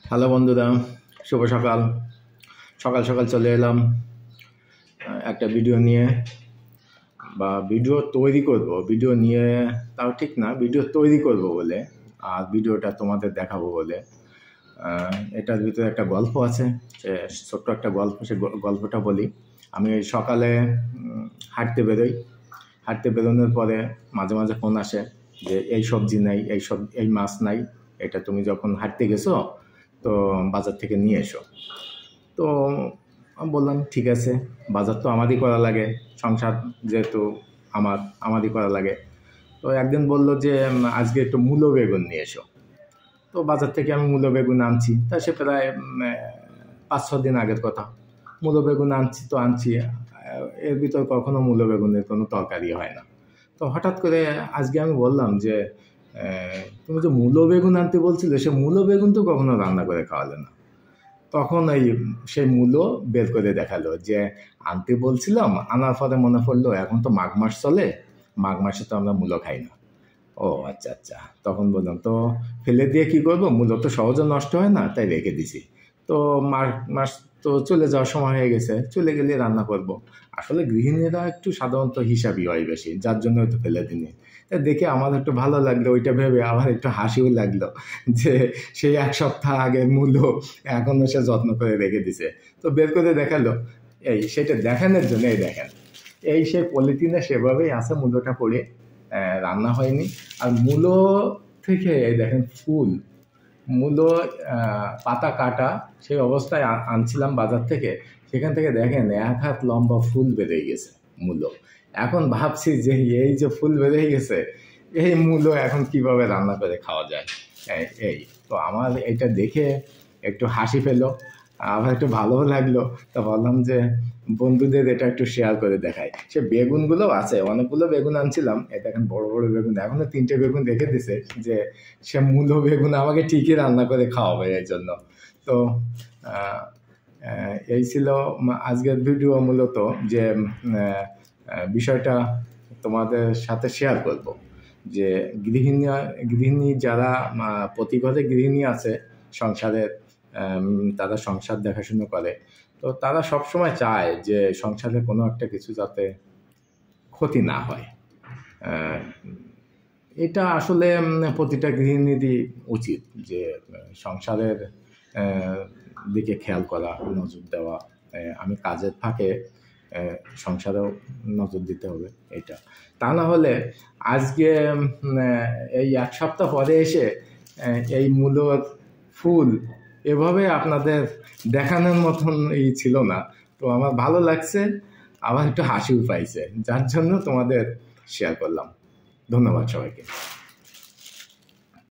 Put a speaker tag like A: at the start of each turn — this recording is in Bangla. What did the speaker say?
A: হ্যালো বন্ধুরা, শুভ সকাল। সকাল সকাল চলে এলাম একটা ভিডিও নিয়ে, বা ভিডিও তৈরি করব। ভিডিও নিয়ে তাও ঠিক না, ভিডিও তৈরি করব বলে, আর ভিডিওটা তোমাদের দেখাবো বলে। এটার ভিতরে একটা গল্প আছে, ছোট্ট একটা গল্প। সে গল্পটা বলি। আমি সকালে হাঁটতে বেরোই। হাঁটতে বেরোনোর পরে মাঝে মাঝে ফোন আসে যে এই সবজি নাই, এই মাছ নাই, এটা তুমি যখন হাঁটতে গেছো তো বাজার থেকে নিয়ে এসো। তো আমি বললাম ঠিক আছে, বাজার তো আমারই করা লাগে, সংসার যেহেতু আমারই করা লাগে। তো একদিন বললো যে আজকে একটু মূলো বেগুন নিয়ে এসো। তো বাজার থেকে আমি মূলো বেগুন আনছি, তা সে প্রায় 5-6 দিন আগের কথা। মূলো বেগুন আনছি, এর ভিতর কখনো মূলো বেগুনের কোনো তরকারি হয় না। তো হঠাৎ করে আজকে আমি বললাম যে তুমি যে মূলো বেগুন আনতে বলছিলে, সে মূলো বেগুন তো কখনো রান্না করে খাওয়ালে না। তখন সেই মূলো বের করে দেখালো যে আনতে বলছিলাম, আনার পরে মনে পড়লো এখন তো মাঘ মাস চলে, মাঘ মাসে তো আমরা মূলো খাই না। ও আচ্ছা আচ্ছা। তখন বললাম তো ফেলে দিয়ে কি করবো, মূলো তো সহজে নষ্ট হয় না, তাই রেখে দিছি। তো মাঘ মাস তো চলে যাওয়ার সময় হয়ে গেছে, চলে গেলে রান্না করব। আসলে গৃহিণীরা একটু সাধারণত হিসাবই হয় বেশি, যার জন্য হয়তো ফেলে দিনি। তাই দেখে আমার একটু ভালো লাগলো, ওইটা ভেবে আমার একটু হাসিও লাগলো যে সেই 1 সপ্তাহ আগের মূলো এখনও সে যত্ন করে রেখে দিছে। তো বের করে দেখালো, সেটা দেখানোর জন্য দেখেন, সেই পলিথিনে সেভাবেই আছে মূলোটা পড়ে, রান্না হয়নি। আর মূলো থেকে দেখেন ফুল, মূলো পাতা কাটা সেই অবস্থায় আনছিলাম বাজার থেকে, সেখান থেকে দেখেন 1 হাত লম্বা ফুল বেরিয়ে গেছে মূলো। এখন ভাবছি যে এই যে ফুল বেরিয়ে গেছে, এই মূলো এখন কিভাবে রান্না করে খাওয়া যায়। তো আমার এটা দেখে একটু হাসি পেলো, আবার একটু ভালোও লাগলো। তা বললাম যে বন্ধুদের এটা একটু শেয়ার করে দেখাই। সে বেগুনগুলো আছে, অনেকগুলো বেগুন আনছিলাম, এটা এখন বড় বড় বেগুন, এখনো 3টে বেগুন রেখে দিছে যে সে মূলো বেগুন আমাকে ঠিকই রান্না করে খাওয়াবে এই জন্য। তো এই ছিল আজকের ভিডিও, মূলত যে বিষয়টা তোমাদের সাথে শেয়ার করব যে গৃহিণী যারা প্রতি ঘরে গৃহিণী আছে সংসারের, তারা সংসার দেখাশুনো করে, তো তারা সবসময় চায় যে সংসারে কোনো একটা কিছু যাতে ক্ষতি না হয়। এটা আসলে প্রতিটা গৃহিণীরই উচিত যে সংসারের দিকে খেয়াল করা, নজর দেওয়া। আমি কাজের ফাঁকে সংসারেও নজর দিতে হবে, এটা। তা না হলে আজকে এই 1 সপ্তাহ পরে এসে এই মূলোর ফুল এভাবে আপনাদের দেখানোর মতন ছিল না। তো আমার ভালো লাগছে, আবার একটু হাসিও পাইছে, যার জন্য তোমাদের শেয়ার করলাম। ধন্যবাদ সবাইকে।